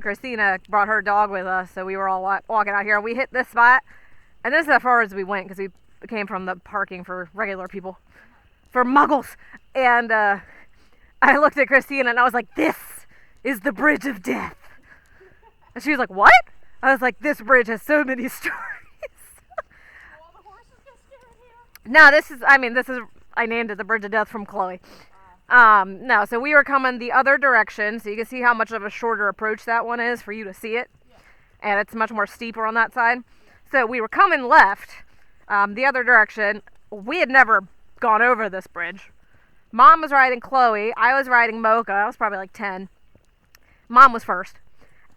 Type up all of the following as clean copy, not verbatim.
Christina brought her dog with us, so we were all walking out here. We hit this spot, and this is as far as we went because we came from the parking for regular people, for muggles. And I looked at Christina and I was like, "This is the bridge of death." And she was like, "What?" I was like, "This bridge has so many stories." All the horses get scared here? No, I named it the bridge of death from Chloe. No, so we were coming the other direction, so you can see how much of a shorter approach that one is for you to see it. Yeah. And it's much more steeper on that side. So we were coming left, the other direction. We had never gone over this bridge. Mom was riding Chloe. I was riding Mocha. I was probably like 10. Mom was first.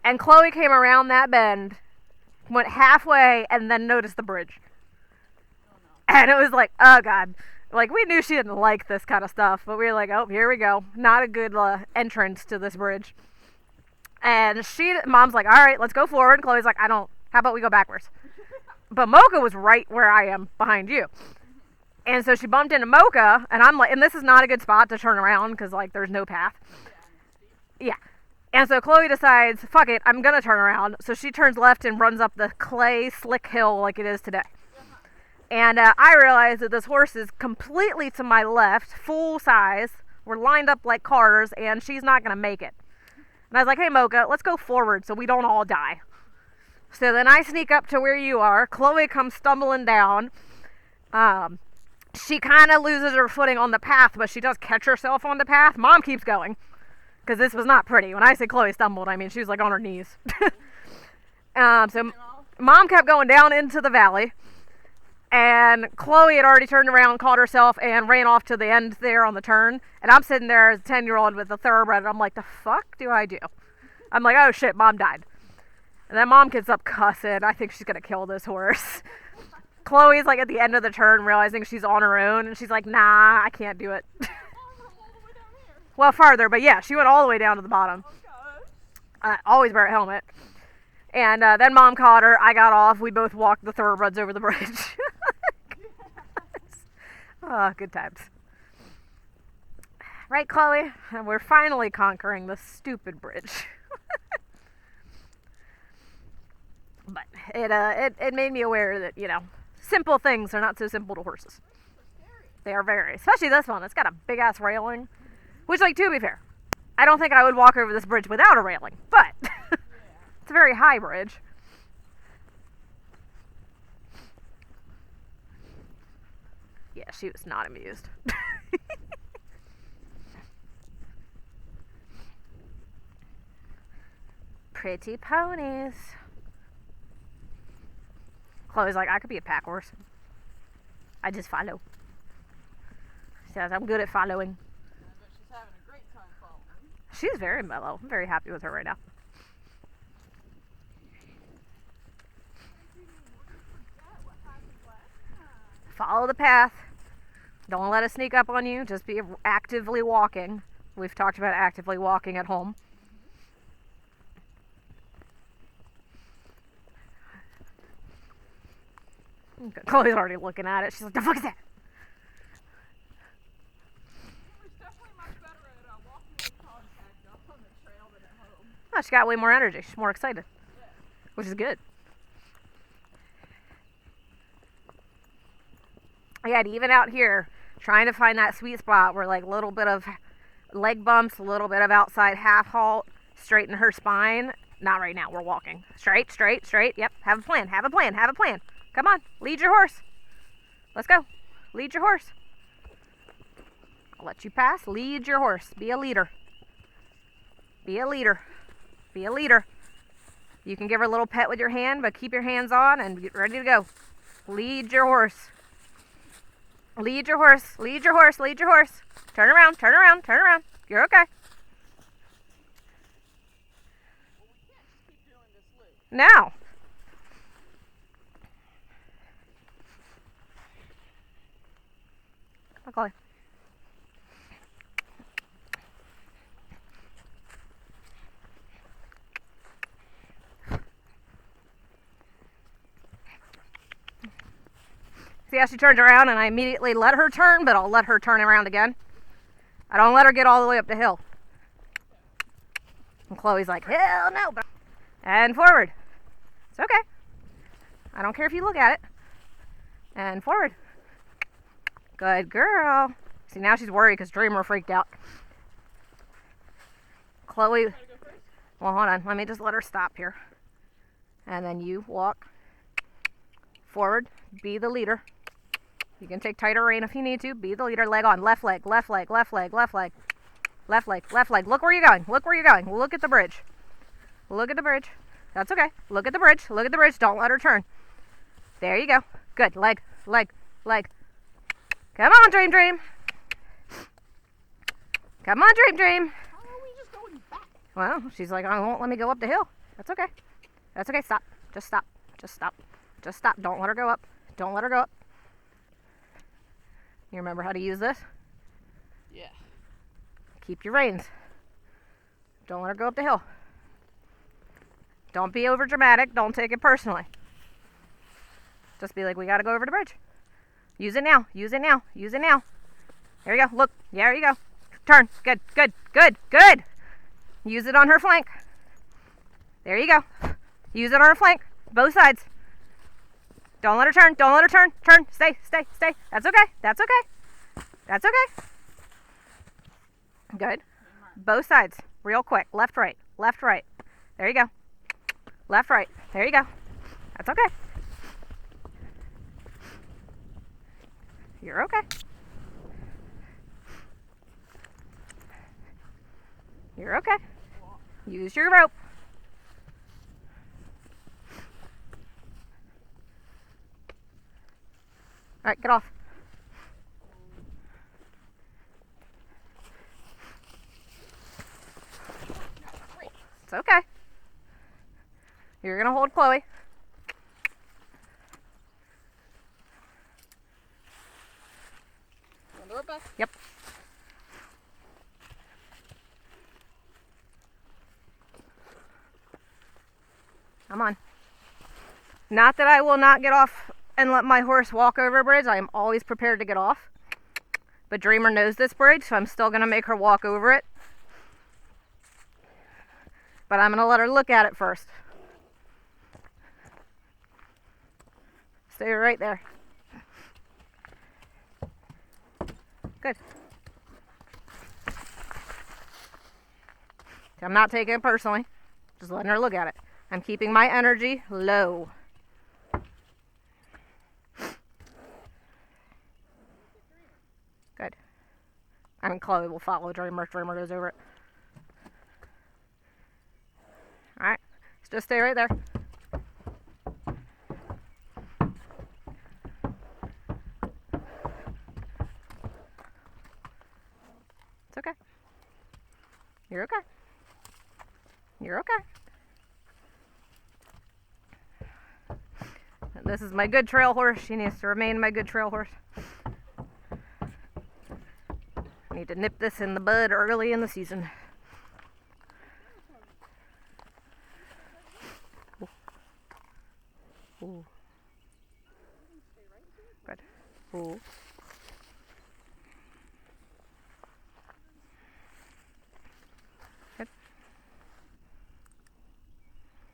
And Chloe came around that bend, went halfway, and then noticed the bridge. Oh, no. And it was like, oh God. Like, we knew she didn't like this kind of stuff, but we were like, oh, here we go. Not a good entrance to this bridge. And Mom's like, all right, let's go forward. And Chloe's like, how about we go backwards? But Mocha was right where I am behind you. And so she bumped into Mocha, and I'm like, and this is not a good spot to turn around because, like, there's no path. Yeah. And so Chloe decides, fuck it, I'm going to turn around. So she turns left and runs up the clay slick hill like it is today. And I realized that this horse is completely to my left, full size. We're lined up like cars, and she's not going to make it. And I was like, hey, Mocha, let's go forward so we don't all die. So then I sneak up to where you are. Chloe comes stumbling down. She kind of loses her footing on the path, but she does catch herself on the path. Mom keeps going, because this was not pretty. When I say Chloe stumbled, I mean she was like on her knees. So Mom kept going down into the valley. And Chloe had already turned around, caught herself, and ran off to the end there on the turn. And I'm sitting there as a 10-year-old with a thoroughbred, and I'm like, the fuck do I do? I'm like, oh shit, Mom died. And then Mom gets up cussing. I think she's going to kill this horse. Chloe's like at the end of the turn, realizing she's on her own, and she's like, nah, I can't do it. Well, farther, but yeah, she went all the way down to the bottom. Always wear a helmet. And then Mom caught her. I got off. We both walked the thoroughbreds over the bridge. Oh, good times. Right, Chloe? And we're finally conquering this stupid bridge. But it made me aware that, simple things are not so simple to horses. They are very. Especially this one. It's got a big-ass railing. Which, to be fair, I don't think I would walk over this bridge without a railing. But it's a very high bridge. Yeah, she was not amused. Pretty ponies. Chloe's like, I could be a pack horse. I just follow. She says, I'm good at following. I bet she's having a great time following. She's very mellow. I'm very happy with her right now. Follow the path. Don't let it sneak up on you. Just be actively walking. We've talked about actively walking at home. Chloe's already looking at it. She's like, the fuck is that? She's definitely much better at walking with contact on the trail than at home. Oh, she got way more energy. She's more excited. Yeah. Which is good. Yeah, and even out here, trying to find that sweet spot where like a little bit of leg bumps, a little bit of outside half halt, straighten her spine. Not right now. We're walking. Straight, straight, straight. Yep. Have a plan. Have a plan. Have a plan. Come on. Lead your horse. Let's go. Lead your horse. I'll let you pass. Lead your horse. Be a leader. Be a leader. Be a leader. You can give her a little pet with your hand, but keep your hands on and get ready to go. Lead your horse. Lead your horse. Lead your horse. Lead your horse. Turn around. Turn around. Turn around. You're okay. Well, we can't just keep doing this loop. Now. Come on, Chloe. See how she turns around and I immediately let her turn, but I'll let her turn around again. I don't let her get all the way up the hill. And Chloe's like, hell no. And forward. It's okay. I don't care if you look at it. And forward. Good girl. See, now she's worried because Dreamer freaked out. Chloe. Well, hold on. Let me just let her stop here. And then you walk forward. Be the leader. You can take tighter rein if you need to. Be the leader. Leg on. Left leg. Left leg. Left leg. Left leg. Left leg. Left leg. Look where you're going. Look where you're going. Look at the bridge. Look at the bridge. That's okay. Look at the bridge. Look at the bridge. Don't let her turn. There you go. Good. Leg. Leg. Leg. Come on, Dream Dream. Come on, Dream Dream. How are we just going back? Well, she's like, I won't let me go up the hill. That's okay. That's okay. Stop. Just stop. Just stop. Just stop. Don't let her go up. Don't let her go up. You remember how to use this? Yeah. Keep your reins. Don't let her go up the hill. Don't be over dramatic. Don't take it personally. Just be like, we gotta go over the bridge. Use it now. Use it now. Use it now. There you go. Look. Yeah, there you go. Turn. Good. Good. Good. Good. Use it on her flank. There you go. Use it on her flank. Both sides. Don't let her turn. Don't let her turn. Turn. Stay. Stay. Stay. That's okay. That's okay. That's okay. Good. Both sides. Real quick. Left, right. Left, right. There you go. Left, right. There you go. That's okay. You're okay. You're okay. Use your rope. All right, get off. It's okay. You're gonna hold Chloe. Yep. Come on. Not that I will not get off and let my horse walk over a bridge. I am always prepared to get off. But Dreamer knows this bridge, so I'm still going to make her walk over it. But I'm going to let her look at it first. Stay right there. Good. I'm not taking it personally. Just letting her look at it. I'm keeping my energy low. Good. I mean, Chloe will follow Dreamer if Dreamer goes over it. Alright. Just stay right there. It's okay. You're okay. You're okay. This is my good trail horse. She needs to remain my good trail horse. I need to nip this in the bud early in the season. Ooh. Ooh. Good. Ooh. Good.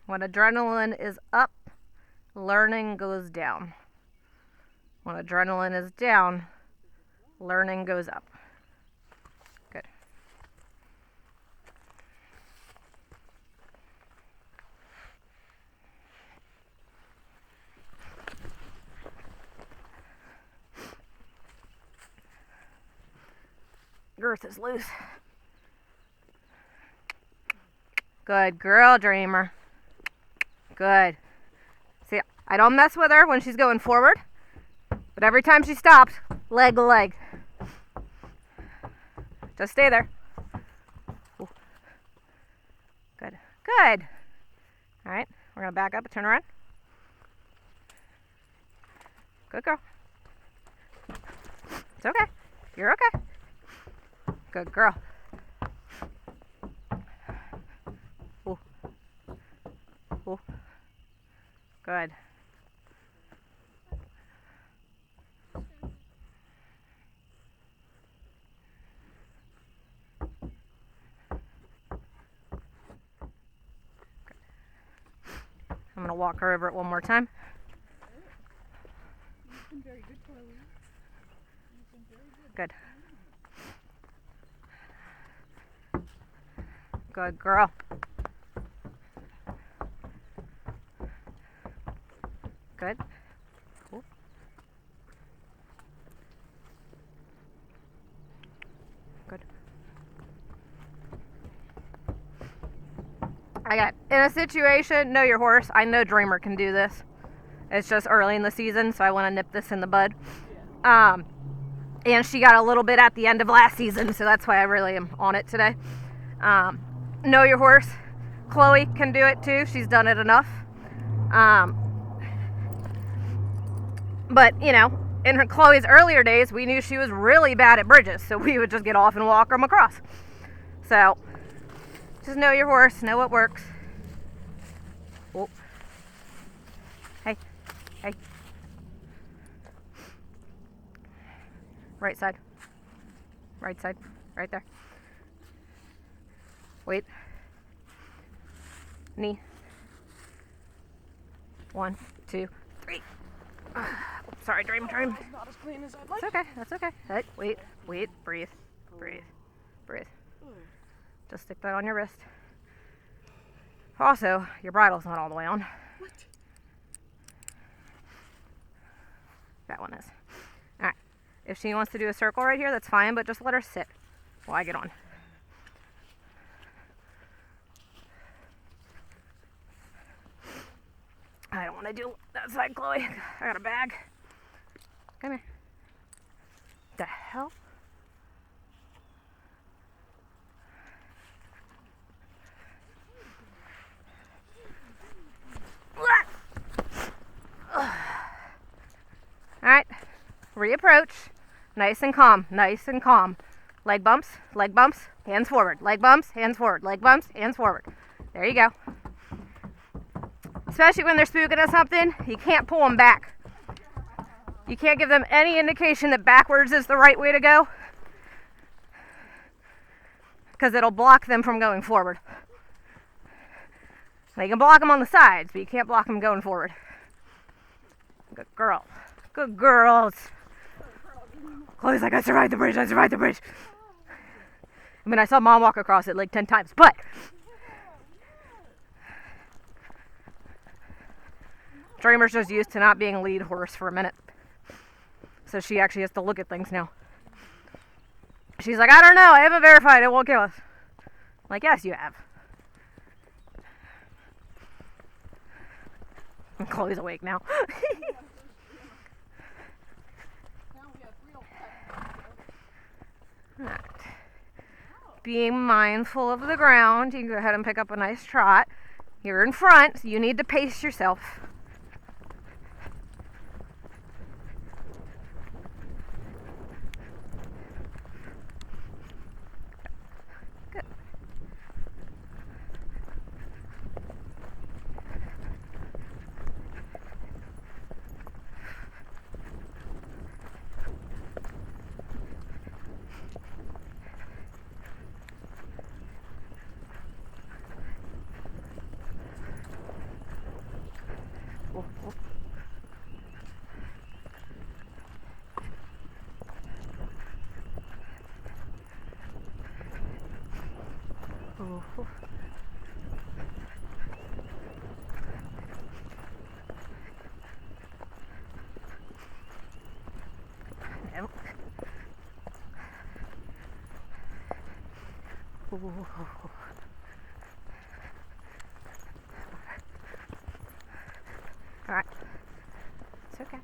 When adrenaline is up, learning goes down. When adrenaline is down, learning goes up. Good. Girth is loose. Good girl, Dreamer. Good. See, I don't mess with her when she's going forward, but every time she stops, leg to leg. Just stay there. Ooh. Good. Good. All right, we're going to back up and turn around. Good girl. It's okay. You're okay. Good girl. Ooh. Ooh. Good. walk her over it one more time. You've been very good, Chloe. You've been very good. Good. Good girl. Good. Cool. Good. Okay, in a situation, know your horse. I know Dreamer can do this. It's just early in the season, so I want to nip this in the bud. And she got a little bit at the end of last season, so that's why I really am on it today. Know your horse. Chloe can do it too. She's done it enough. But, you know, in her Chloe's earlier days, we knew she was really bad at bridges, so we would just get off and walk them across. So, just know your horse, know what works. Oh. Hey, hey. Right side. Right side. Right there. Wait. Knee. 1, 2, 3. Sorry, dream. Not as clean as I'd like. That's okay. That's okay. Hey, wait. Breathe. Just stick that on your wrist. Also, your bridle's not all the way on. What? That one is. Alright. If she wants to do a circle right here, that's fine, but just let her sit while I get on. I don't want to do that side, Chloe. I got a bag. Come here. The hell? Alright. Reapproach. Nice and calm. Leg bumps, hands forward. Leg bumps, hands forward. Leg bumps, hands forward. There you go. Especially when they're spooking at something, you can't pull them back. You can't give them any indication that backwards is the right way to go, because it'll block them from going forward. Now you can block them on the sides, but you can't block them going forward. Good girl. Good girls. Chloe's like, I survived the bridge. I mean, I saw Mom walk across it like 10 times, but Dreamer's just used to not being a lead horse for a minute. So she actually has to look at things now. She's like, I don't know. I haven't verified. It won't kill us. I'm like, yes, you have. And Chloe's awake now. Right. Being mindful of the ground, you can go ahead and pick up a nice trot. You're in front, so you need to pace yourself. Good. All right. It's okay.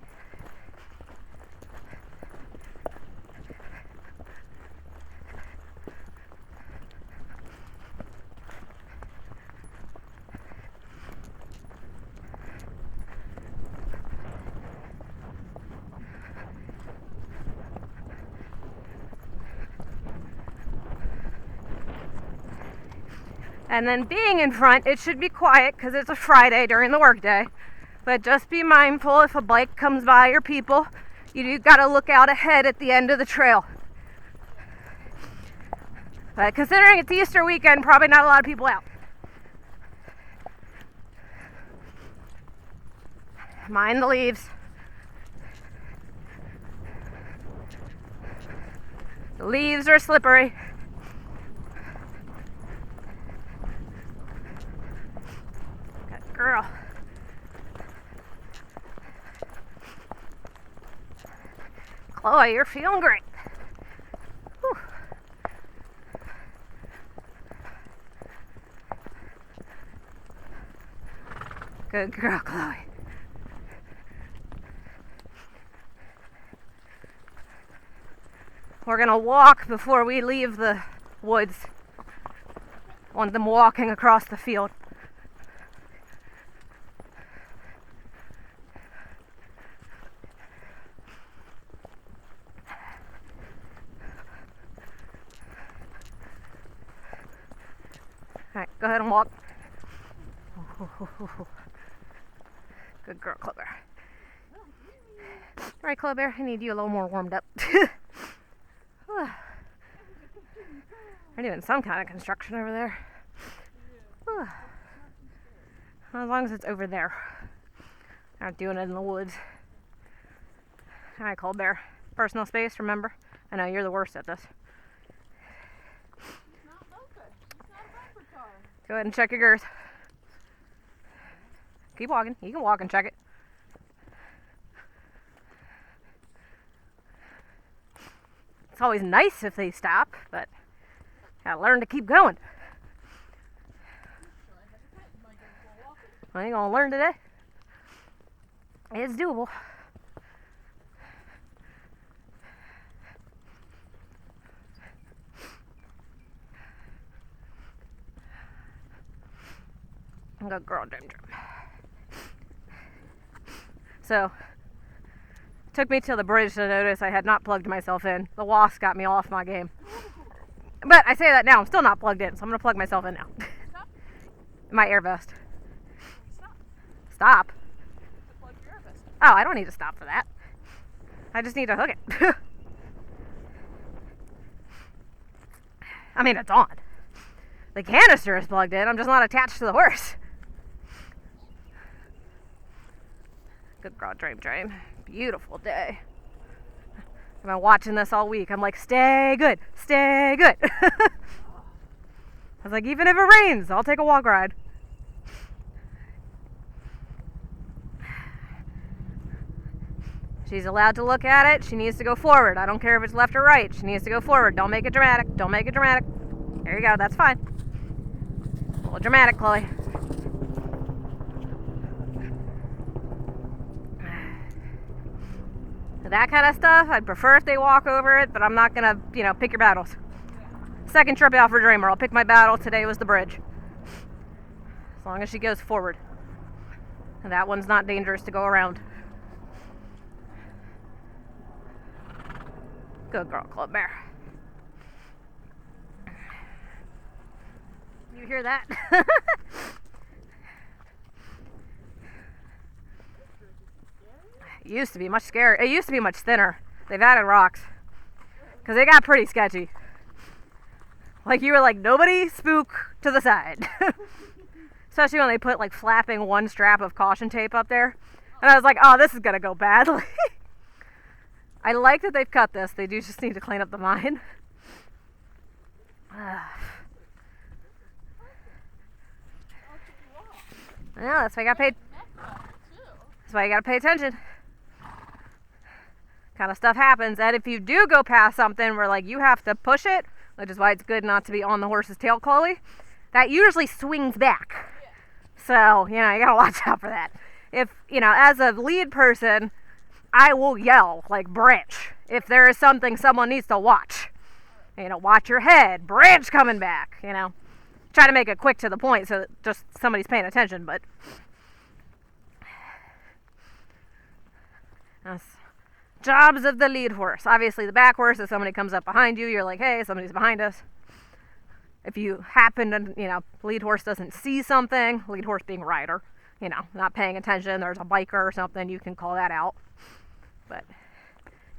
And then being in front, it should be quiet because it's a Friday during the workday. But just be mindful if a bike comes by or people, you gotta look out ahead at the end of the trail. But considering it's Easter weekend, probably not a lot of people out. Mind the leaves. The leaves are slippery. Good girl. Chloe, you're feeling great. Whew. Good girl, Chloe. We're gonna walk before we leave the woods. I want them walking across the field. Alright, go ahead and walk. Good girl, Chloe Bear. Alright, Chloe Bear, I need you a little more warmed up. We're doing some kind of construction over there. As long as it's over there. Not doing it in the woods. Alright, Chloe Bear. Personal space, remember? I know, you're the worst at this. Go ahead and check your girth. Keep walking. You can walk and check it. It's always nice if they stop, but gotta learn to keep going. I ain't gonna learn today. It's doable. Good girl, Dream. So, took me to the bridge to notice I had not plugged myself in. The wasp got me off my game. But I say that now, I'm still not plugged in, so I'm gonna plug myself in now. My air vest. Stop? Oh, I don't need to stop for that. I just need to hook it. I mean, it's on. The canister is plugged in, I'm just not attached to the horse. Good girl, Dream. Beautiful day. I've been watching this all week. I'm like, stay good, stay good. I was like, even if it rains, I'll take a walk ride. She's allowed to look at it. She needs to go forward. I don't care if it's left or right. She needs to go forward. Don't make it dramatic. Don't make it dramatic. There you go. That's fine. A little dramatic, Chloe. That kind of stuff, I'd prefer if they walk over it, but I'm not gonna, pick your battles. Second trip out for Dreamer, I'll pick my battle. Today was the bridge. As long as she goes forward. And that one's not dangerous to go around. Good girl, Chloe Bear. You hear that? It used to be much scarier. It used to be much thinner. They've added rocks. Because they got pretty sketchy. Like, you were like, nobody spook to the side. Especially when they put, like, flapping one strap of caution tape up there. And I was like, oh, this is going to go badly. I like that they've cut this. They do just need to clean up the mine. Yeah, that's why you got paid. That's why you got to pay attention. Kind of stuff happens, and if you do go past something where like you have to push it, which is why it's good not to be on the horse's tail, Chloe, that usually swings back. So, you gotta watch out for that. If, as a lead person, I will yell, like, branch. If there is something someone needs to watch. Watch your head, branch coming back, Try to make it quick to the point so that just somebody's paying attention, but that's jobs of the lead horse. Obviously, the back horse, if somebody comes up behind you, you're like, hey, somebody's behind us. If you happen to, lead horse doesn't see something, lead horse being rider, not paying attention, there's a biker or something, you can call that out. But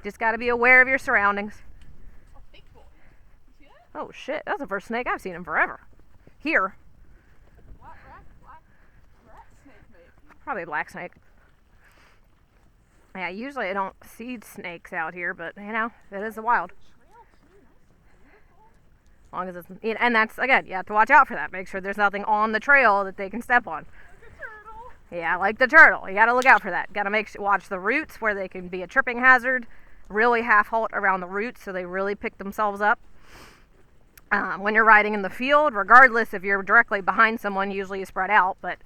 just got to be aware of your surroundings. Oh, big boy. You see that? Oh, shit. That's the first snake I've seen in forever. Here. Black rat snake, maybe. Probably a black snake. Yeah, usually I don't see snakes out here, but you know, it is the wild. As long as it's, and that's, again, you have to watch out for that. Make sure there's nothing on the trail that they can step on. Yeah, like the turtle. You gotta look out for that. Gotta watch the roots where they can be a tripping hazard. Really half halt around the roots so they really pick themselves up. When you're riding in the field, regardless if you're directly behind someone, usually you spread out, but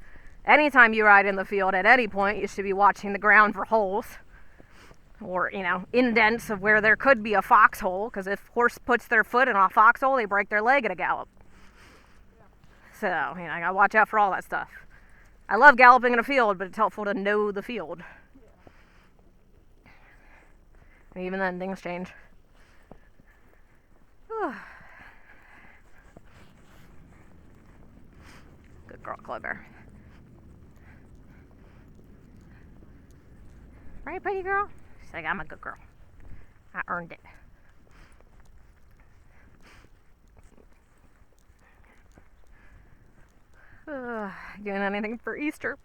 anytime you ride in the field at any point, you should be watching the ground for holes or, you know, indents of where there could be a foxhole, because if horse puts their foot in a foxhole, they break their leg at a gallop. So, you know, I gotta watch out for all that stuff. I love galloping in a field, but it's helpful to know the field. And even then, things change. Good girl, Chloe Bear. Right, pretty girl? She's like, I'm a good girl. I earned it. Doing anything for Easter?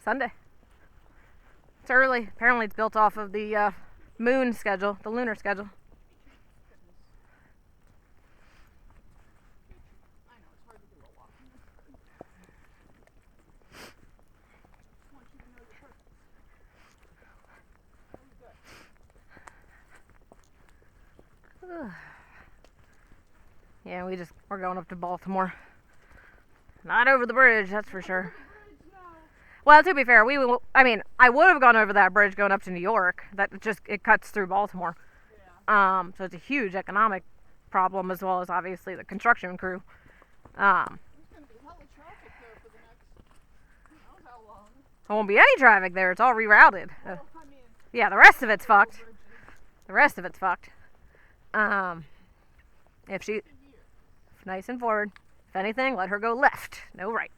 Sunday. It's early. Apparently it's built off of the moon schedule, the lunar schedule. Yeah, we're going up to Baltimore. Not over the bridge, that's for sure. Well, to be fair, I would have gone over that bridge going up to New York. It cuts through Baltimore. Yeah. So it's a huge economic problem, as well as obviously the construction crew. There's gonna be hella traffic there for the next, who knows how long. There won't be any traffic there. It's all rerouted. Well, I mean, Yeah, the rest of it's fucked. bridges. The rest of it's fucked. If nice and forward. If anything, let her go left, no right.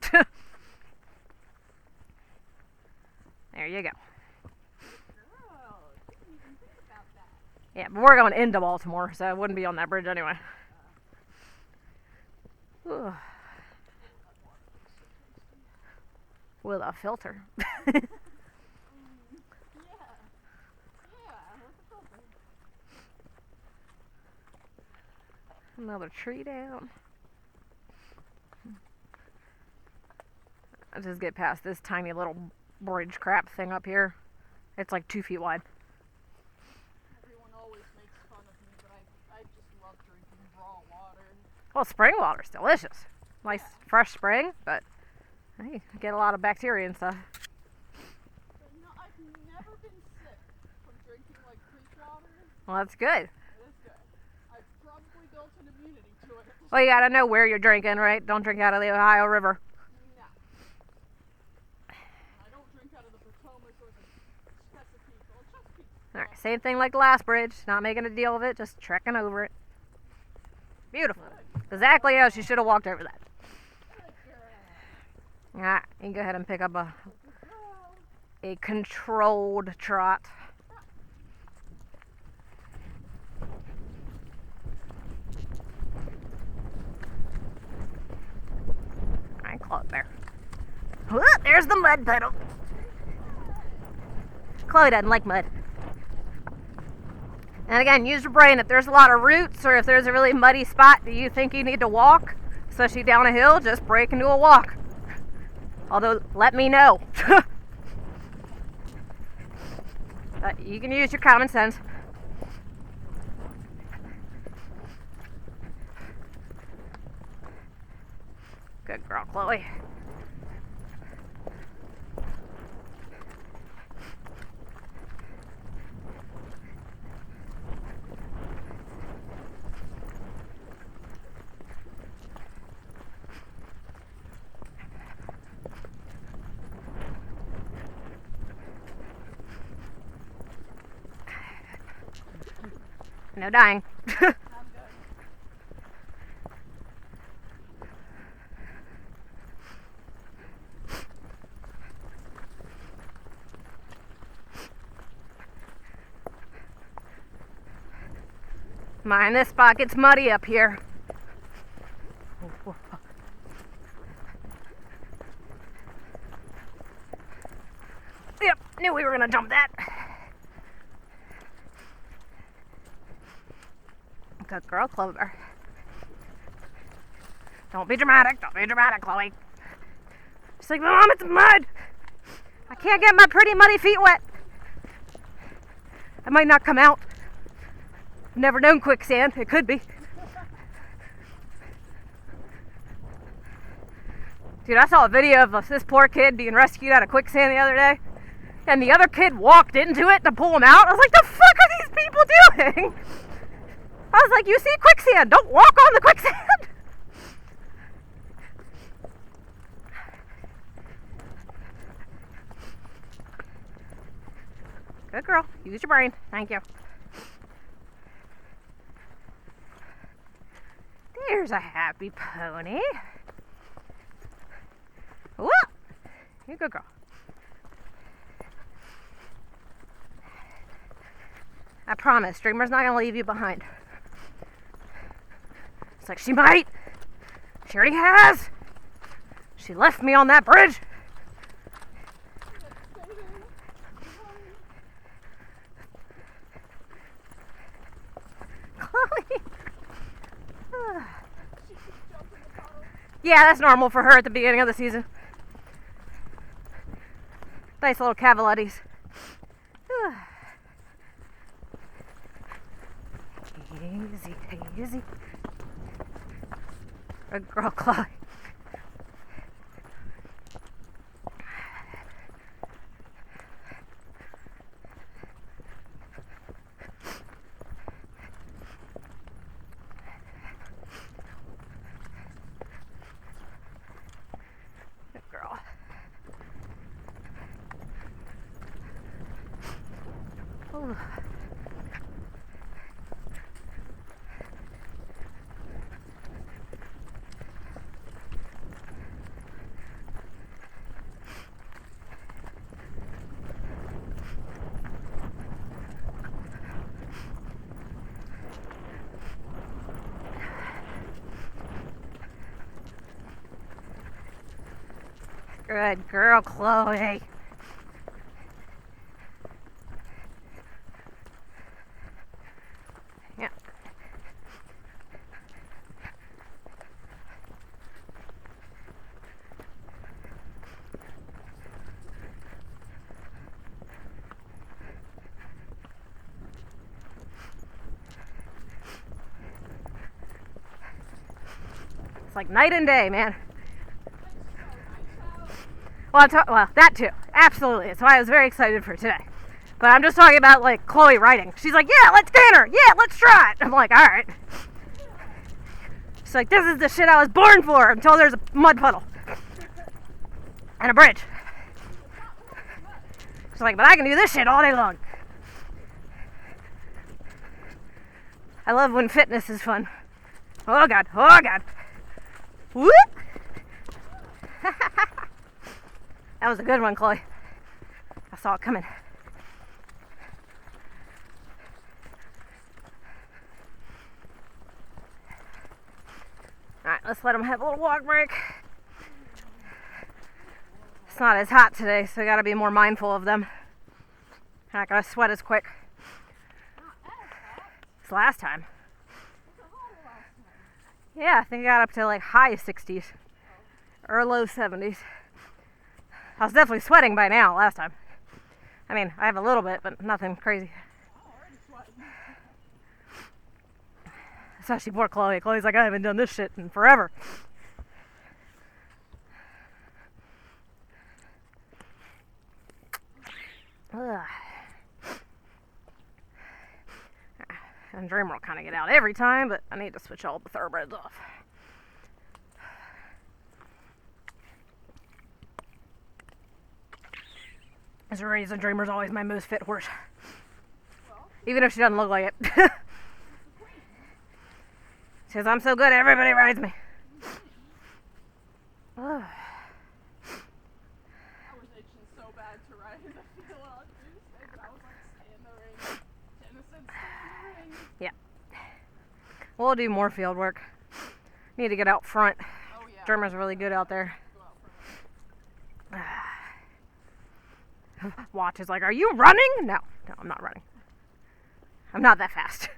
There you go. Girl, didn't even think about that. Yeah, but we're going into Baltimore, so it wouldn't be on that bridge anyway. Ugh. With a filter. Yeah. Yeah, with the filter. Another tree down. I'll just get past this tiny little bridge crap thing up here. It's like 2 feet wide. Everyone always makes fun of me, but I just love drinking raw water. Well, spring water's delicious. Nice fresh spring, but hey, you get a lot of bacteria and stuff. But no, I've never been sick from drinking like creek water. Well, that's good. It is good. I've probably built an immunity to it. Well, you gotta know where you're drinking, right? Don't drink out of the Ohio River. No. I don't drink out of the Potomac or the Chesapeake. Well, Chesapeake. Alright, same thing like the last bridge. Not making a deal of it, just trekking over it. Beautiful. Exactly how she should have walked over that. Alright, you can go ahead and pick up a controlled trot. Alright, Chloe there. There's the mud puddle. Chloe doesn't like mud. And again, use your brain. If there's a lot of roots or if there's a really muddy spot that you think you need to walk, especially down a hill, just break into a walk. Although, let me know. But you can use your common sense. Good girl, Chloe. No dying. I'm good. Mind this spot gets muddy up here. Knew we were gonna jump that. Good girl, Clover. Don't be dramatic. Don't be dramatic, Chloe. She's like, Mom, it's mud. I can't get my pretty muddy feet wet. I might not come out. I've never known quicksand. It could be. Dude, I saw a video of this poor kid being rescued out of quicksand the other day. And the other kid walked into it to pull him out. I was like, the fuck are these people doing? I was like, you see quicksand. Don't walk on the quicksand. Good girl. Use your brain. Thank you. There's a happy pony. Whoa! You're a good girl. I promise, Dreamer's not gonna leave you behind. It's like she might. She already has. She left me on that bridge. Chloe. Yeah, that's normal for her at the beginning of the season. Nice little cavalettis. Easy, easy. Good girl, Chloe. Good girl. Ooh. Good girl, Chloe. Yeah. It's like night and day, man. Well, well, that too. Absolutely. That's why I was very excited for today. But I'm just talking about, like, Chloe riding. She's like, yeah, let's get her. Yeah, let's try it. I'm like, all right. She's like, this is the shit I was born for until there's a mud puddle. And a bridge. She's like, but I can do this shit all day long. I love when fitness is fun. Oh, God. Oh, God. Whoop. That was a good one, Chloe. I saw it coming. Alright, let's let them have a little walk break. It's not as hot today, so we gotta be more mindful of them. They're not gonna sweat as quick. It's last time. Yeah, I think it got up to like high 60s or low 70s. I was definitely sweating by now last time. I mean, I have a little bit, but nothing crazy. Especially poor Chloe. Chloe's like, I haven't done this shit in forever. Ugh. And Dreamer will kind of get out every time, but I need to switch all the thoroughbreds off. There's a reason Dreamer's always my most fit horse. Even if she doesn't look like it. She says, I'm so good, everybody rides me. I was itching so bad to ride in the field on Tuesday, but I was like, stay in the ring. Jenna said, stay in the ring. Yeah. We'll do more field work. Need to get out front. Oh, yeah. Dreamer's really good out there. Go out front. Watch is like, are you running? No, I'm not running. I'm not that fast.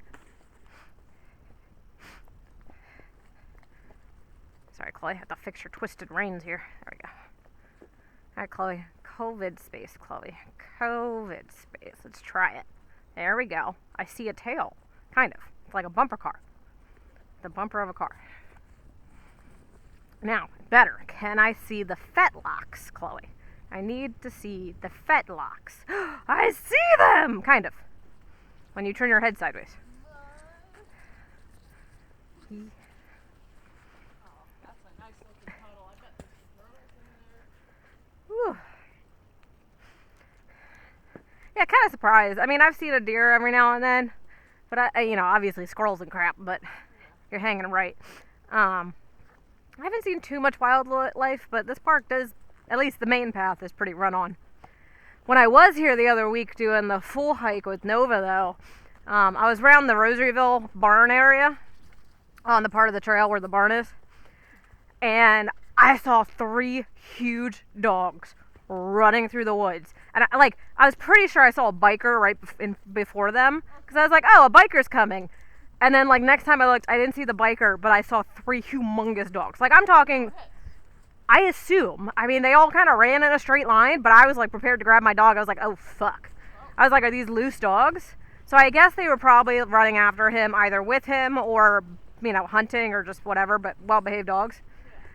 Sorry, Chloe, I have to fix your twisted reins here. There we go. All right, Chloe. COVID space, Chloe. COVID space. Let's try it. There we go. I see a tail. Kind of. It's like a bumper car. The bumper of a car. Now, better. Can I see the fetlocks, Chloe? I need to see the fetlocks. I see them! Kind of. When you turn your head sideways. Oh, that's a nice looking puddle. I bet there's some turtles in there. Whew. Yeah, kind of surprised. I mean, I've seen a deer every now and then, but I obviously squirrels and crap, but you're hanging right. I haven't seen too much wildlife, but this park does, at least the main path is pretty run on. When I was here the other week doing the full hike with Nova, though, I was around the Rosaryville barn area on the part of the trail where the barn is, and I saw 3 huge dogs running through the woods. And I was pretty sure I saw a biker right before them, because I was like, oh, a biker's coming. And then, like, next time I looked, I didn't see the biker, but I saw 3 humongous dogs. Like, I'm talking, I assume. I mean, they all kind of ran in a straight line, but I was, like, prepared to grab my dog. I was like, oh, fuck. I was like, are these loose dogs? So I guess they were probably running after him, either with him or, hunting or just whatever, but well-behaved dogs.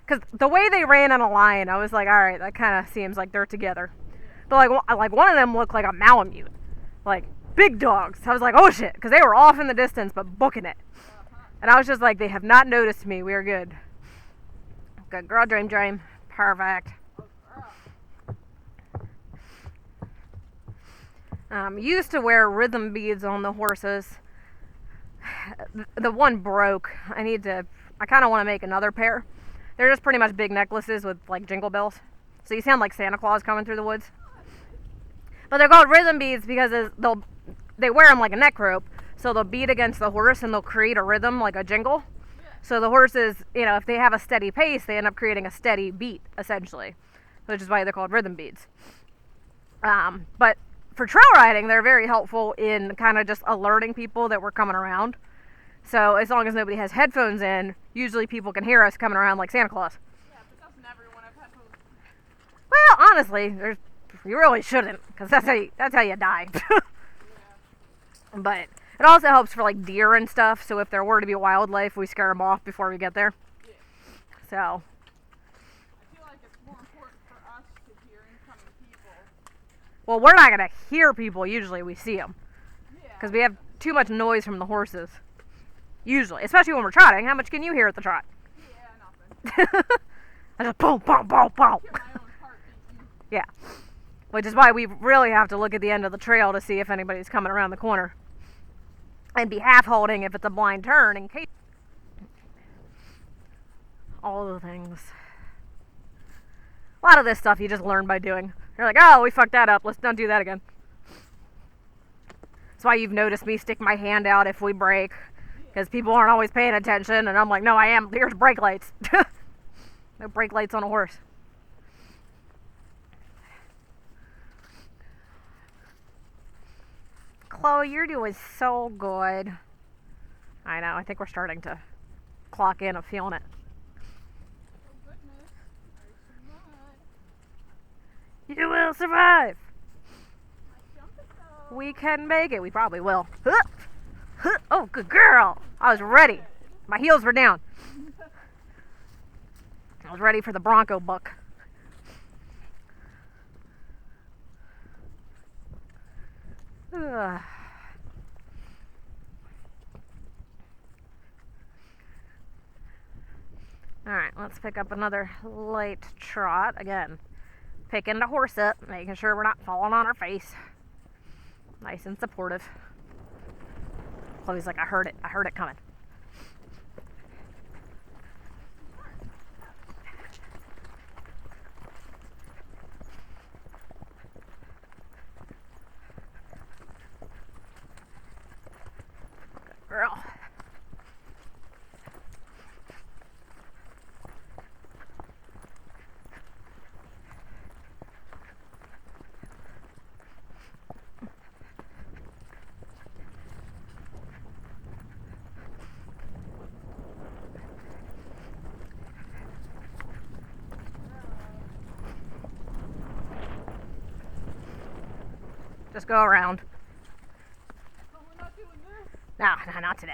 Because the way they ran in a line, I was like, all right, that kind of seems like they're together. But, like one of them looked like a Malamute. Like, big dogs. I was like, oh, shit. Because they were off in the distance, but booking it. And I was just like, they have not noticed me. We are good. Good girl, dream. Perfect. Used to wear rhythm beads on the horses. The one broke. I kind of want to make another pair. They're just pretty much big necklaces with, like, jingle bells. So you sound like Santa Claus coming through the woods. But they're called rhythm beads because they wear them like a neck rope. So they'll beat against the horse and they'll create a rhythm, like a jingle. So the horses, if they have a steady pace, they end up creating a steady beat, essentially. Which is why they're called rhythm beads. But for trail riding, they're very helpful in kind of just alerting people that we're coming around. So as long as nobody has headphones in, usually people can hear us coming around like Santa Claus. Yeah, but doesn't everyone have headphones? Well, honestly, you really shouldn't, because that's how you die. Yeah. But it also helps for, like, deer and stuff, so if there were to be wildlife, we scare them off before we get there. Yeah. So. I feel like it's more important for us to hear incoming people. Well, we're not going to hear people, usually we see them. Yeah. Because we have too much noise from the horses. Usually. Especially when we're trotting. How much can you hear at the trot? Yeah, nothing. I just boom, boom, boom, boom. I hear my own heart beating. Yeah. Which is why we really have to look at the end of the trail to see if anybody's coming around the corner. And be half holding if it's a blind turn in case. All the things. A lot of this stuff you just learn by doing. You're like, oh, we fucked that up. Let's not do that again. That's why you've noticed me stick my hand out if we break. Because people aren't always paying attention. And I'm like, no, I am. Here's brake lights. No brake lights on a horse. Chloe, you're doing so good. I know. I think we're starting to clock in of feeling it. Oh, goodness. I survived. You will survive. I jumped it, though. We can make it. We probably will. Oh, good girl. I was ready. My heels were down. I was ready for the Bronco buck. Ugh. Alright, let's pick up another light trot. Again, picking the horse up, making sure we're not falling on our face. Nice and supportive. Chloe's like, I heard it coming. Good girl. Just go around. No, we're not doing this. No, not today.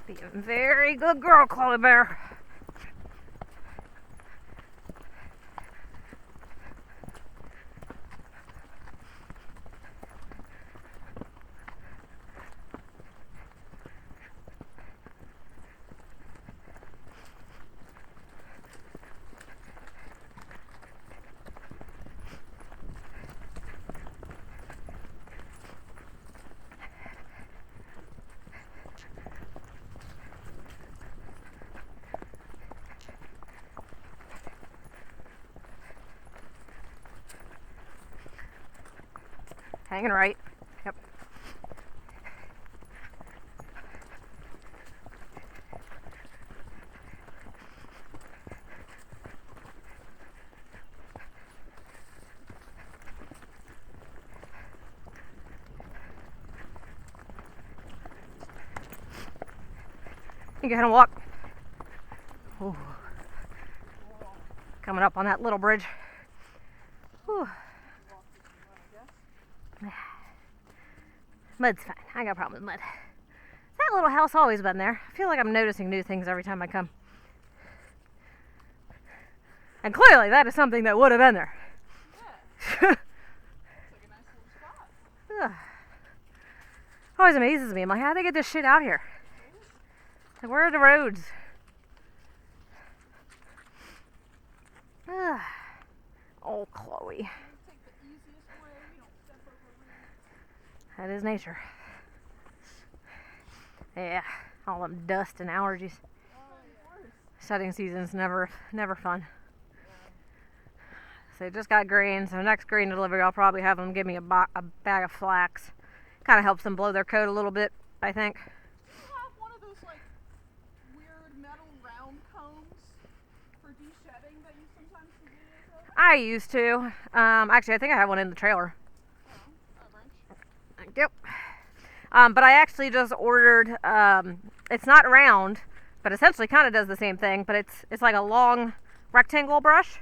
Be a very good girl, Chloe Bear. Hanging right. Yep. You go ahead and walk. Ooh. Coming up on that little bridge. Ooh. Mud's fine. I got a problem with mud. That little house always been there. I feel like I'm noticing new things every time I come. And clearly that is something that would have been there. Yeah. It's like a nice little spot. Always amazes me. I'm like, how do they get this shit out here? Like, where are the roads? Oh, Chloe. We take the easiest way. We don't step over roots. That is nature. Yeah, all them dust and allergies. Shedding season's never fun. So just got grain. So next grain delivery, I'll probably have them give me a bag of flax. Kind of helps them blow their coat a little bit, I think. Do you have one of those like weird metal round combs for de-shedding that you sometimes see videos of? I used to. Actually, I think I have one in the trailer. Oh, a wrench. Thank you. But I actually just ordered. It's not round, but essentially kind of does the same thing. But it's like a long rectangle brush.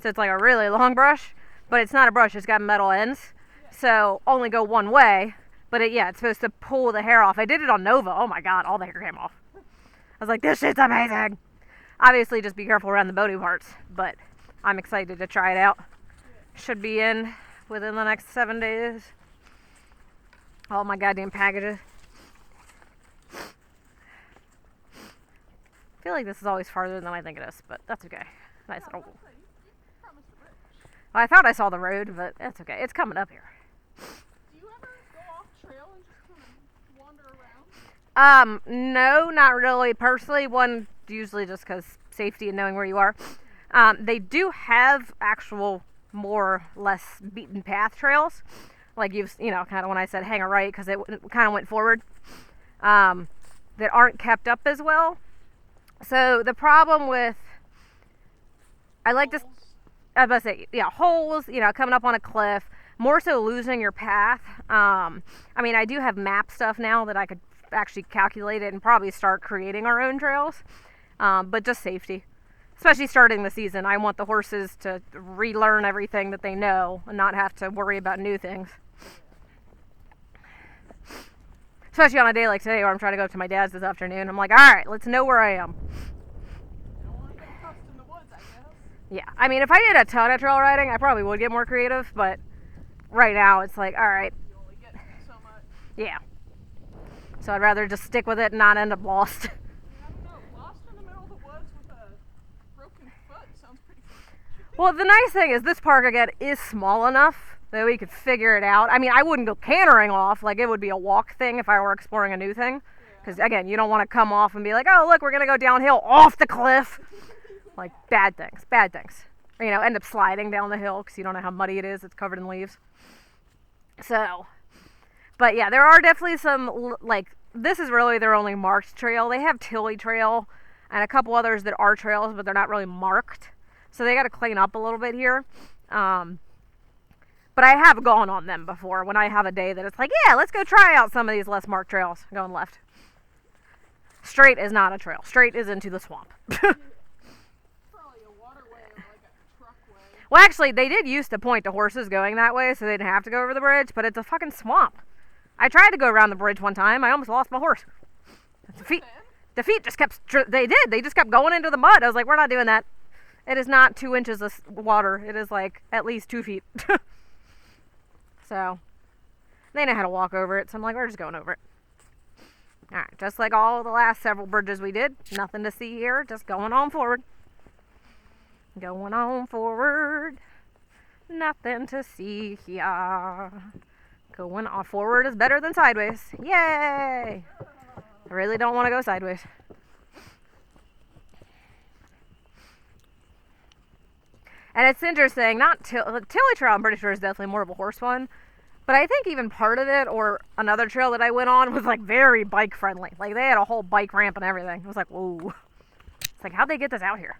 So it's like a really long brush, but it's not a brush. It's got metal ends, so only go one way. But it's supposed to pull the hair off. I did it on Nova. Oh my god, all the hair came off. I was like, this shit's amazing. Obviously, just be careful around the bony parts. But I'm excited to try it out. Should be in within the next 7 days. All my goddamn packages. I feel like this is always farther than I think it is, but that's okay. Nice little. You promised a bridge. Well, I thought I saw the road, but that's okay. It's coming up here. Do you ever go off trail and just kind of wander around? No, not really. Personally, one usually just because safety and knowing where you are. They do have actual more less beaten path trails. Like kind of when I said hang a right because it kind of went forward, that aren't kept up as well. So the problem with, I was about to say, holes, coming up on a cliff, more so losing your path. I mean, I do have map stuff now that I could actually calculate it and probably start creating our own trails, but just safety. Especially starting the season, I want the horses to relearn everything that they know and not have to worry about new things. Especially on a day like today where I'm trying to go to my dad's this afternoon. I'm like, alright, let's know where I am. You don't want to get lost in the woods, I guess. Yeah, I mean, if I did a ton of trail riding, I probably would get more creative, but right now it's like, alright, You only get so much. yeah. So I'd rather just stick with it and not end up lost. I don't know. Lost in the middle of the woods with a broken foot sounds pretty fun. Well, the nice thing is this park, again, is small enough that we could figure it out. I mean, I wouldn't go cantering off. Like, it would be a walk thing if I were exploring a new thing. Because, again, you don't want to come off and be like, oh, look, we're going to go downhill off the cliff. Like, bad things, bad things. Or, end up sliding down the hill because you don't know how muddy it is. It's covered in leaves. So, but yeah, there are definitely some, like, this is really their only marked trail. They have Tilly Trail and a couple others that are trails, but they're not really marked. So they got to clean up a little bit here. But I have gone on them before when I have a day that it's like, yeah, let's go try out some of these less marked trails. Going left. Straight is not a trail. Straight is into the swamp. Probably a waterway or like a truckway. Well, actually, they did used to point to horses going that way so they didn't have to go over the bridge, but it's a fucking swamp. I tried to go around the bridge one time. I almost lost my horse. The feet just kept, they just kept going into the mud. I was like, we're not doing that. It is not 2 inches of water. It is like at least 2 feet. So, they know how to walk over it, so I'm like, we're just going over it. Alright, just like all the last several bridges we did. Nothing to see here, just going on forward. Going on forward. Nothing to see here. Going on forward is better than sideways. Yay! I really don't want to go sideways. And it's interesting, not Tilly Trail, I'm pretty sure is definitely more of a horse one. But I think even part of it, or another trail that I went on, was like very bike friendly. Like they had a whole bike ramp and everything. It was like, whoa. It's like, how'd they get this out here?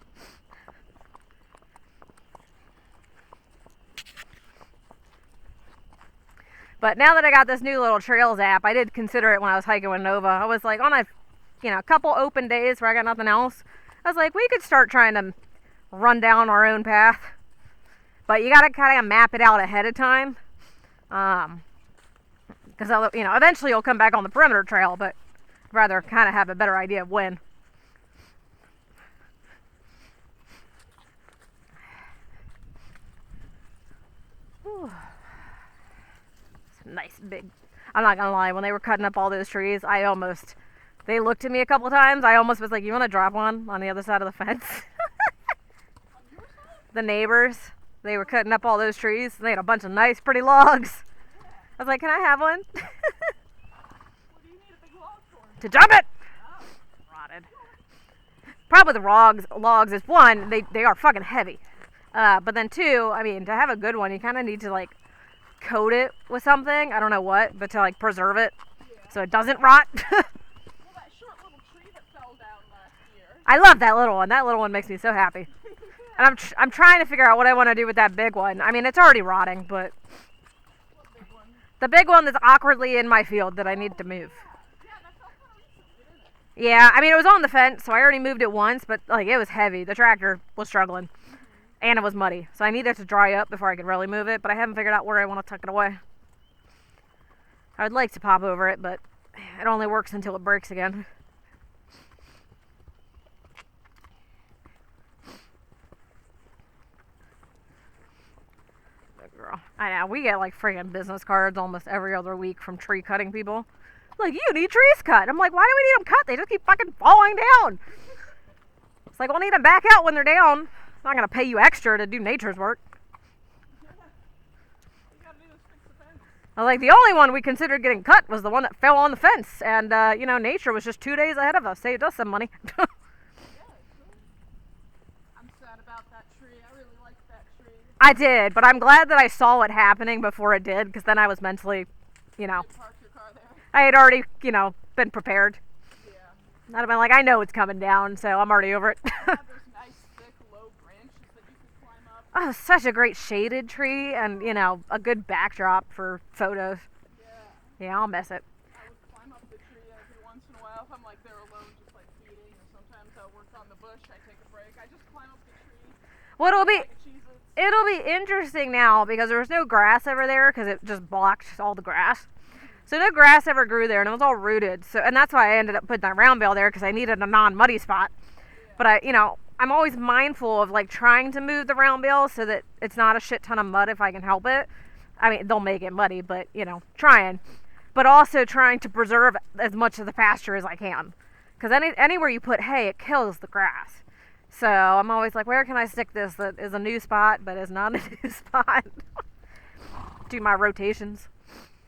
But now that I got this new little trails app, I did consider it when I was hiking with Nova. I was like, on a couple open days where I got nothing else, I was like, we could start trying to run down our own path. But you gotta kind of map it out ahead of time. Because eventually you'll come back on the perimeter trail, but I'd rather kind of have a better idea of when. Whew. Some nice big, I'm not gonna lie, when they were cutting up all those trees, they looked at me a couple times. I almost was like, you want to drop one on the other side of the fence? The neighbors, they were cutting up all those trees. They had a bunch of nice, pretty logs. I was like, can I have one? What do you need a big log for? To jump it! Oh. Rotted. Problem with the logs is, one, they are fucking heavy. But then two, I mean, to have a good one, you kind of need to, like, coat it with something. I don't know what, but to, like, preserve it so it doesn't rot. Well, that short little tree that fell down last year. I love that little one. That little one makes me so happy. And I'm trying to figure out what I want to do with that big one. I mean, it's already rotting, but What big one? the big one that's awkwardly in my field that I need to move. Yeah, that fell kind of recently, didn't it? Yeah, I mean, it was on the fence, so I already moved it once, but, like, it was heavy. The tractor was struggling, and it was muddy, so I needed it to dry up before I could really move it, but I haven't figured out where I want to tuck it away. I would like to pop over it, but it only works until it breaks again. Good girl. I know, we get, like, freaking business cards almost every other week from tree cutting people. Like, you need trees cut. I'm like, why do we need them cut? They just keep fucking falling down. It's like, we'll need them back out when they're down. I'm not going to pay you extra to do nature's work. Yeah. All you gotta do is fix the fence. I was like, the only one we considered getting cut was the one that fell on the fence. And, nature was just 2 days ahead of us. Saved us some money. Yeah, sure. I'm sad about that tree. I really liked that tree. I did, but I'm glad that I saw it happening before it did, because then I was mentally, You park your car there. I had already, been prepared. Yeah. I'd have been like, I know it's coming down, so I'm already over it. Have those nice, thick, low branches that you can climb up. Oh, such a great shaded tree and, a good backdrop for photos. Yeah. Yeah, I'll miss it. I would climb up the tree every once in a while if I'm like there alone, just like feeding, or sometimes I'll work on the bush. I take a break. I just climb up the tree. Well, Like it'll be interesting now because there was no grass over there because it just blocked all the grass. So no grass ever grew there, and it was all rooted. So, and that's why I ended up putting that round bale there, because I needed a non-muddy spot. But I'm always mindful of like trying to move the round bale so that it's not a shit ton of mud if I can help it. I mean, they'll make it muddy, but trying. But also trying to preserve as much of the pasture as I can. Because anywhere you put hay, it kills the grass. So I'm always like, where can I stick this that is a new spot, but is not a new spot? Do my rotations.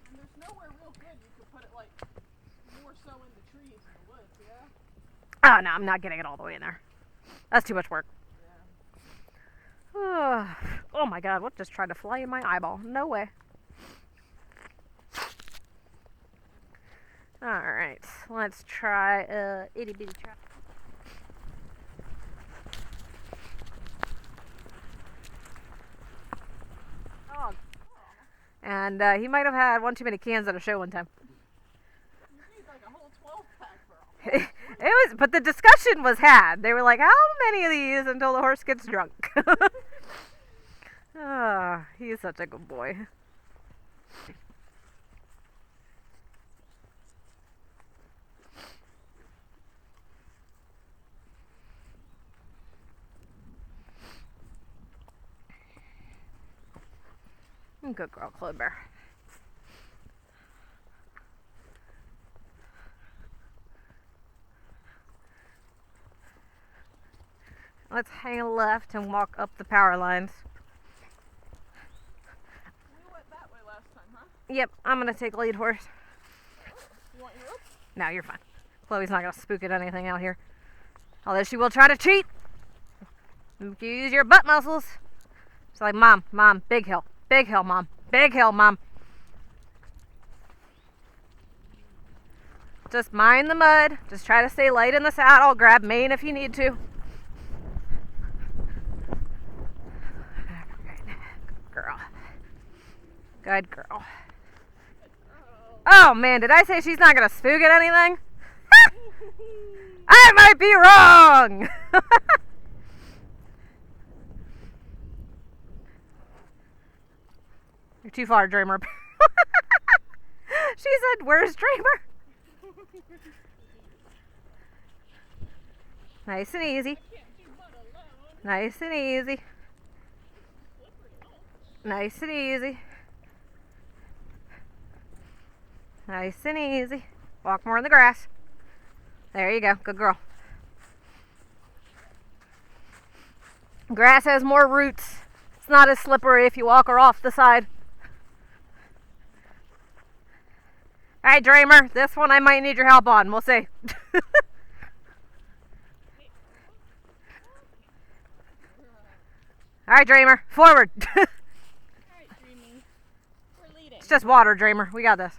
And there's nowhere real good you could put it, like, more so in the trees in the woods, yeah? Oh, no, I'm not getting it all the way in there. That's too much work. Yeah. Oh my god, what just tried to fly in my eyeball? No way. Alright, let's try a itty bitty trap. Oh. And he might have had one too many cans at a show one time. You need like a whole 12-pack for all. It was, but the discussion was had. They were like, how many of these until the horse gets drunk? He's such a good boy. Good girl, Chloe Bear. Let's hang a left and walk up the power lines. We went that way last time, huh? Yep, I'm gonna take lead horse. You want your rope? No, you're fine. Chloe's not gonna spook at anything out here. Although she will try to cheat. Use your butt muscles. She's like, Mom, big hill, Mom, big hill, Mom. Just mind the mud. Just try to stay light in the saddle. Grab mane if you need to. Good girl. Good girl. Oh man, did I say she's not gonna spook at anything? I might be wrong. You're too far, Dreamer. She said, where's Dreamer? Nice and easy. Nice and easy. Nice and easy. Nice and easy. Walk more in the grass. There you go. Good girl. Grass has more roots. It's not as slippery if you walk her off the side. Alright, Dreamer. This one I might need your help on. We'll see. Alright, Dreamer. Forward. Alright, Dreamy. We're leading. It's just water, Dreamer. We got this.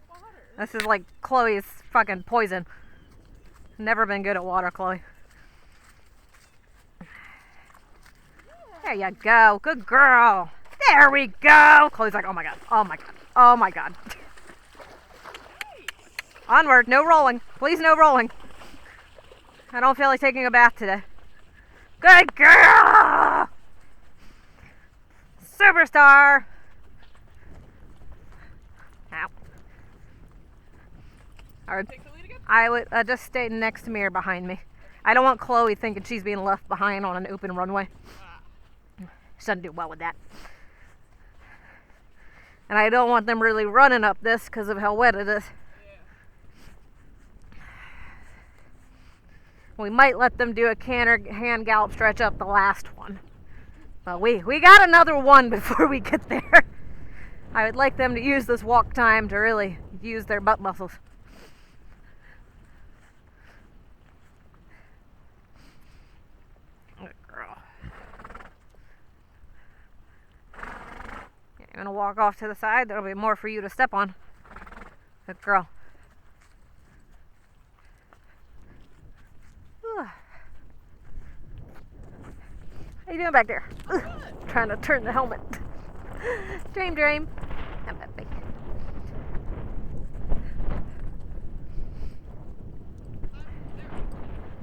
Water. This is like Chloe's fucking poison. Never been good at water, Chloe. There you go. Good girl. There we go. Chloe's like, oh my god. Oh my god. Oh my god. Onward. No rolling. Please, no rolling. I don't feel like taking a bath today. Good girl. Superstar. Ow. Take the lead again? I would just stay next to me or behind me. I don't want Chloe thinking she's being left behind on an open runway. She doesn't do well with that. And I don't want them really running up this because of how wet it is. Yeah. We might let them do a canter hand gallop stretch up the last one. But we got another one before we get there. I would like them to use this walk time to really use their butt muscles. Good girl. You're gonna walk off to the side. There'll be more for you to step on. Good girl. How you doing back there? Trying to turn the helmet. Dream. I'm happy.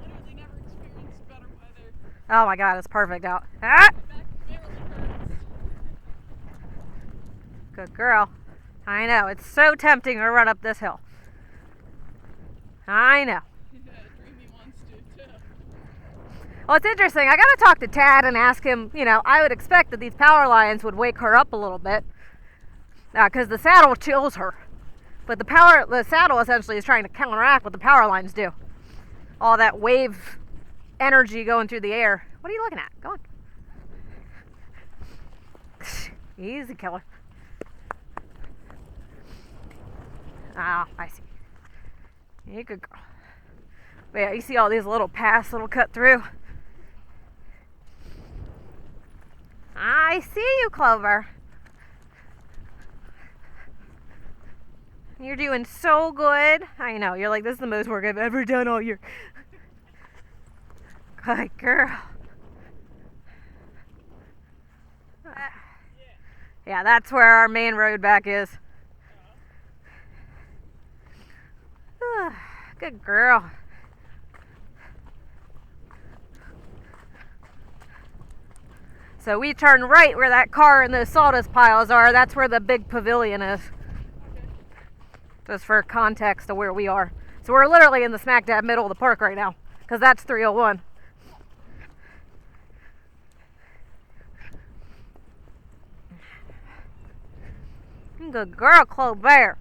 Literally never experienced better weather. Oh my god, it's perfect out. Ah! Back barely hurts. Good girl. I know. It's so tempting to run up this hill. I know. Yeah, Dreamy wants to too. Well, it's interesting. I got to talk to Tad and ask him, I would expect that these power lines would wake her up a little bit. Because the saddle chills her. But the saddle essentially is trying to counteract what the power lines do. All that wave energy going through the air. What are you looking at? Go on. Easy, killer. Ah, I see. You good girl. But yeah, you see all these little paths that'll cut through. I see you, Clover. You're doing so good. I know. You're like, this is the most work I've ever done all year. Good girl. Yeah, that's where our main road back is. Good girl. So we turn right where that car and those sawdust piles are. That's where the big pavilion is. Just for context of where we are. So we're literally in the smack dab middle of the park right now, because that's 301. Good girl, Clover.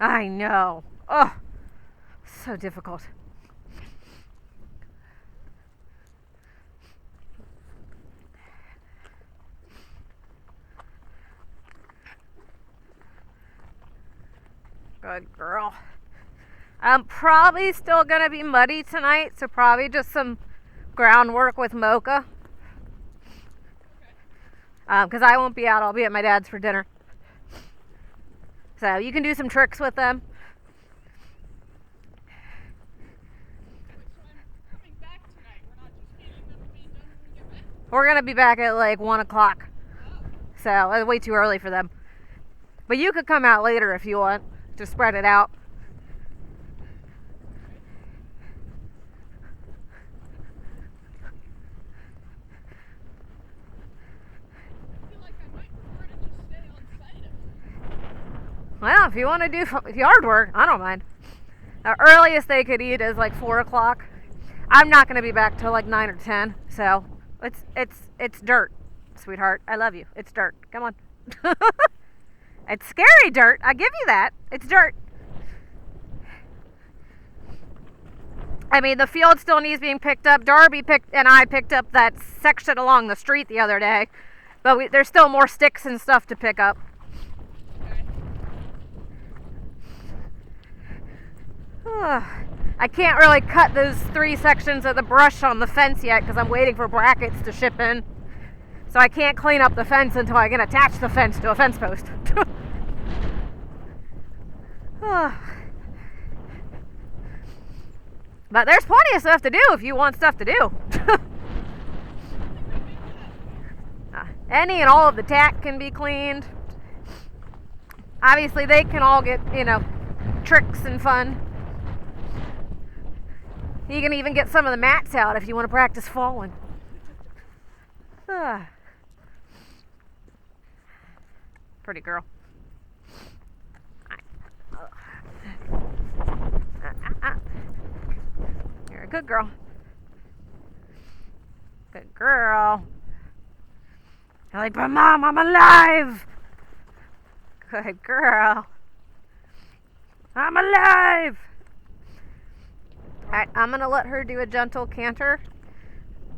I know. Oh, so difficult. Good girl. I'm probably still going to be muddy tonight, so probably just some groundwork with Mocha. Because I won't be out. I'll be at my dad's for dinner. So you can do some tricks with them. Coming back tonight. We're not just feeding them and being done when we get back. We're going to be back at like 1 o'clock. Oh. So it's way too early for them. But you could come out later if you want to spread it out. Well, if you want to do yard work, I don't mind. The earliest they could eat is like 4 o'clock. I'm not going to be back till like 9 or 10. So it's dirt, sweetheart. I love you. It's dirt. Come on. It's scary dirt. I give you that. It's dirt. I mean, the field still needs being picked up. Darby and I picked up that section along the street the other day. But there's still more sticks and stuff to pick up. I can't really cut those 3 sections of the brush on the fence yet because I'm waiting for brackets to ship in. So I can't clean up the fence until I can attach the fence to a fence post. But there's plenty of stuff to do if you want stuff to do. Any and all of the tack can be cleaned. Obviously they can all get, tricks and fun. You can even get some of the mats out if you want to practice falling. Pretty girl. You're a good girl. Good girl. You're like, but Mom, I'm alive. Good girl. I'm alive. Alright, I'm going to let her do a gentle canter.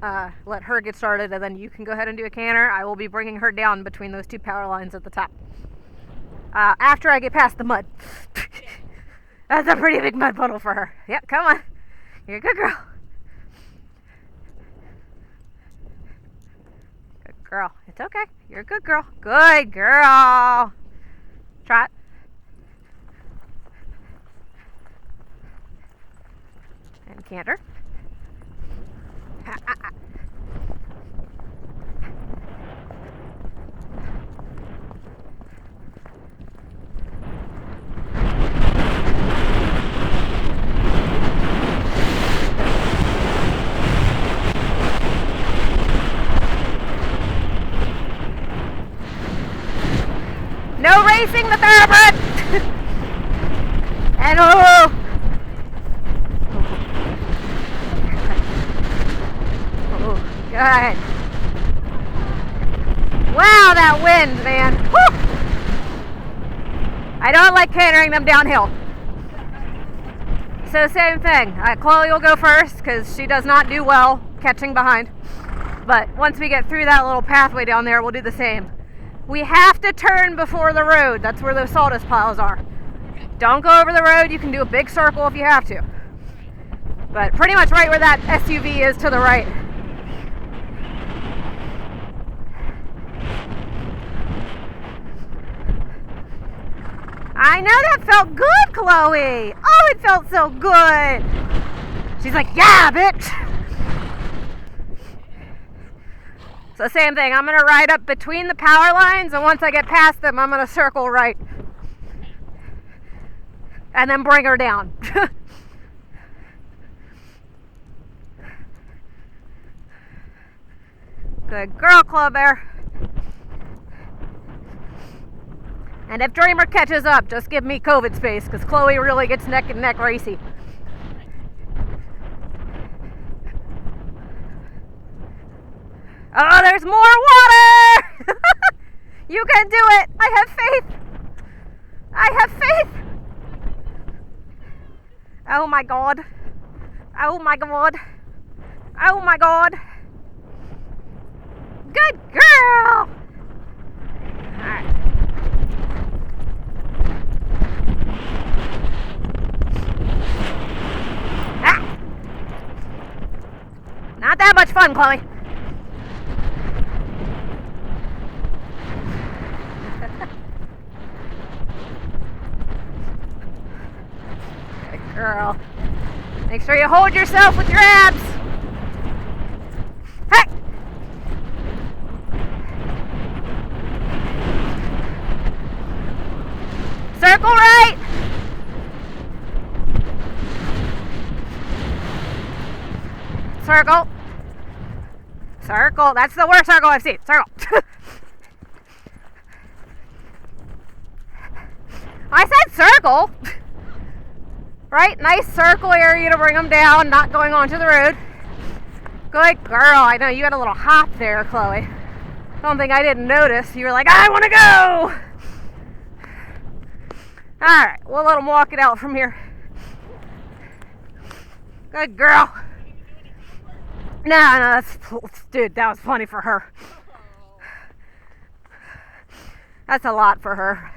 Let her get started, and then you can go ahead and do a canter. I will be bringing her down between those 2 power lines at the top. After I get past the mud. That's a pretty big mud puddle for her. Yep, come on. You're a good girl. Good girl. It's okay. You're a good girl. Good girl. Trot. And canter. facing the thoroughbred. And oh. Good. Wow, that wind, man. Woo! I don't like cantering them downhill. So same thing. Chloe will go first because she does not do well catching behind. But once we get through that little pathway down there, we'll do the same. We have to turn before the road. That's where those sawdust piles are. Don't go over the road. You can do a big circle if you have to. But pretty much right where that SUV is to the right. I know that felt good, Chloe. Oh, it felt so good. She's like, yeah, bitch. So same thing. I'm going to ride up between the power lines, and once I get past them, I'm going to circle right. And then bring her down. Good girl, Chloe Bear. And if Dreamer catches up, just give me COVID space, because Chloe really gets neck and neck racy. Oh, there's more water! You can do it! I have faith! I have faith! Oh my god. Oh my god. Oh my god. Good girl! Alright. Ah! Not that much fun, Chloe. Good girl. Make sure you hold yourself with your abs. Hey! Circle right. Circle. Circle. That's the worst circle I've seen. Circle. I said circle. Right? Nice circle area to bring them down, not going onto the road. Good girl. I know you had a little hop there, Chloe. Don't think I didn't notice. You were like, I want to go. Alright, we'll let them walk it out from here. Good girl. No, that's, dude, that was funny for her. That's a lot for her.